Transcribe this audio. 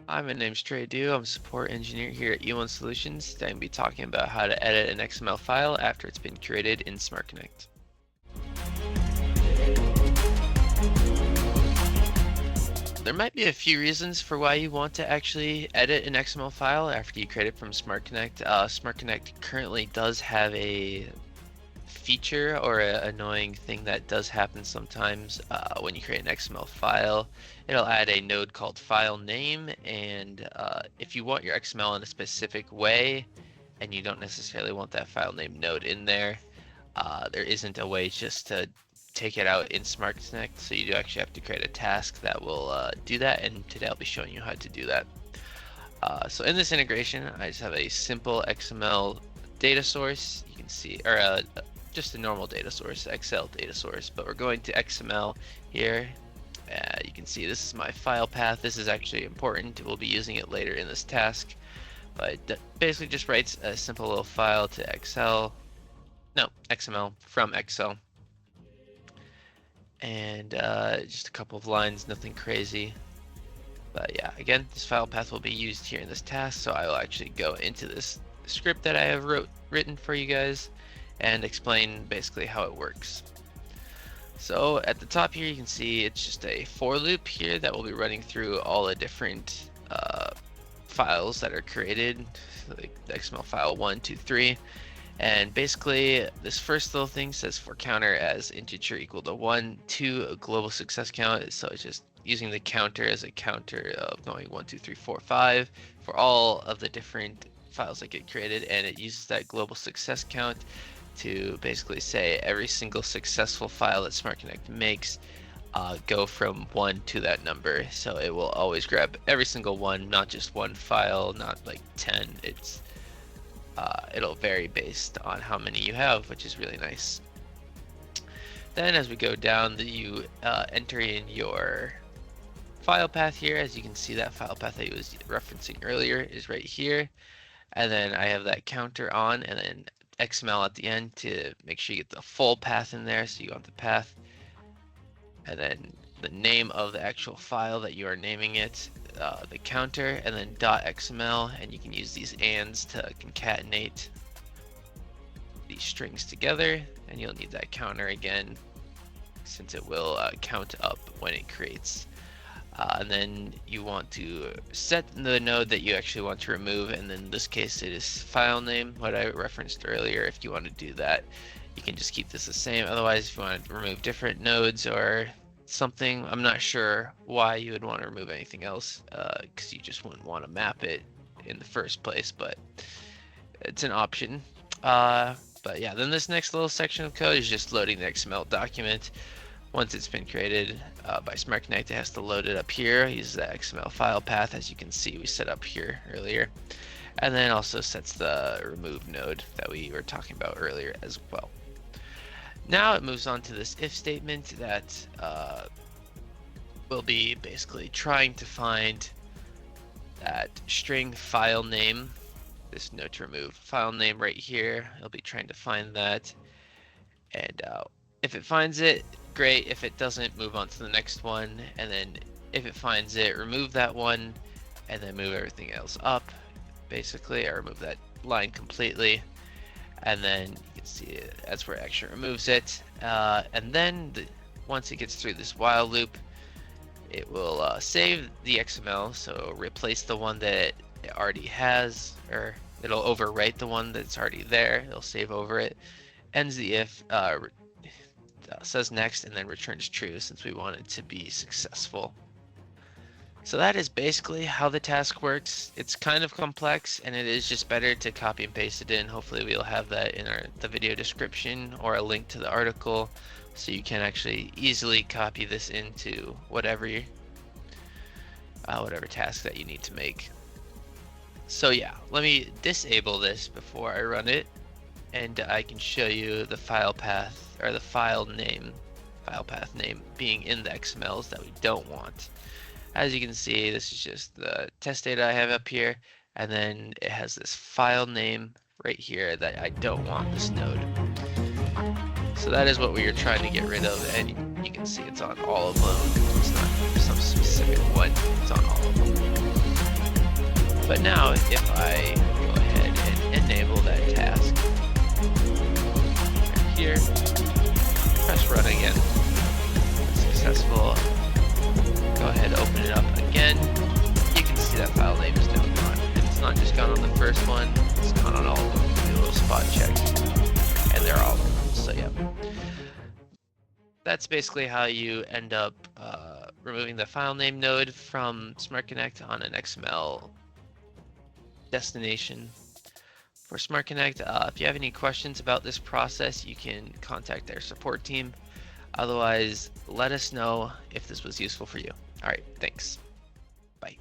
Hi, my name's Trey Dew. I'm a support engineer here at E1 Solutions. Today I'm going to be talking about how to edit an XML file after it's been created in SmartConnect. There might be a few reasons for why you want to actually edit an XML file after you create it from SmartConnect. SmartConnect currently does have a feature or an annoying thing that does happen sometimes when you create an XML file. It'll add a node called Filename, and if you want your XML in a specific way and you don't necessarily want that Filename node in there, there isn't a way just to take it out in SmartConnect, so you do actually have to create a task that will do that, and today I'll be showing you how to do that. So in this integration, I just have a simple XML data source. You can see, or just a normal data source, Excel data source, but we're going to XML here. You can see this is my file path. This is actually important. We'll be using it later in this task, but it basically just writes a simple little file to XML from Excel. And just a couple of lines, nothing crazy. But yeah, again, this file path will be used here in this task, so I will actually go into this script that I have written for you guys and explain basically how it works. So at the top here you can see it's just a for loop here that will be running through all the different files that are created, like the XML file 1, 2, 3. And basically this first little thing says for counter as integer equal to 1, 2 a global success count, so it's just using the counter as a counter of going 1, 2, 3, 4, 5 for all of the different files that get created, and it uses that global success count to basically say every single successful file that SmartConnect makes go from 1 to that number. So it will always grab every single one, not just one file, not like 10. It'll vary based on how many you have, which is really nice. Then as we go down, you enter in your file path here. As you can see, that file path I was referencing earlier is right here. And then I have that counter on, and then XML at the end to make sure you get the full path in there. So you want the path, and then the name of the actual file that you are naming it, the counter, and then .xml, and you can use these ands to concatenate these strings together, and you'll need that counter again since it will count up when it creates. And then you want to set the node that you actually want to remove, and in this case it is file name, what I referenced earlier. If you want to do that, you can just keep this the same. Otherwise, if you want to remove different nodes or something, I'm not sure why you would want to remove anything else, because you just wouldn't want to map it in the first place, but it's an option. But yeah, then this next little section of code is just loading the XML document. Once it's been created by SmartConnect, it has to load it up here. Uses the XML file path, as you can see we set up here earlier, and then also sets the remove node that we were talking about earlier as well. Now it moves on to this if statement that will be basically trying to find that string file name, this node to remove file name right here. It'll be trying to find that, and if it finds it, great. If it doesn't, move on to the next one, and then if it finds it, remove that one and then move everything else up basically, or remove that line completely, and then you can see that's where it actually removes it. And then once it gets through this while loop, it will save the XML, so replace the one that it already has, or it'll overwrite the one that's already there. It'll save over it, ends the if, says next, and then returns true since we want it to be successful. So that is basically how the task works. It's kind of complex, and it is just better to copy and paste it in. Hopefully we'll have that in the video description or a link to the article, so you can actually easily copy this into whatever task that you need to make. So yeah, let me disable this before I run it, and I can show you the file path, or the file path name being in the XMLs that we don't want. As you can see, this is just the test data I have up here, and then it has this file name right here that I don't want this node. So that is what we are trying to get rid of, and you can see it's on all of them. It's not some specific one, it's on all of them. But now if I go ahead and enable that task right here, press run again, successful. Go ahead, open it up again. You can see that file name is now gone. And it's not just gone on the first one, it's gone on all of them. Do a little spot check, and they're all gone. So yeah, that's basically how you end up removing the file name node from SmartConnect on an XML destination for SmartConnect. If you have any questions about this process, you can contact their support team. Otherwise, let us know if this was useful for you. All right, thanks. Bye.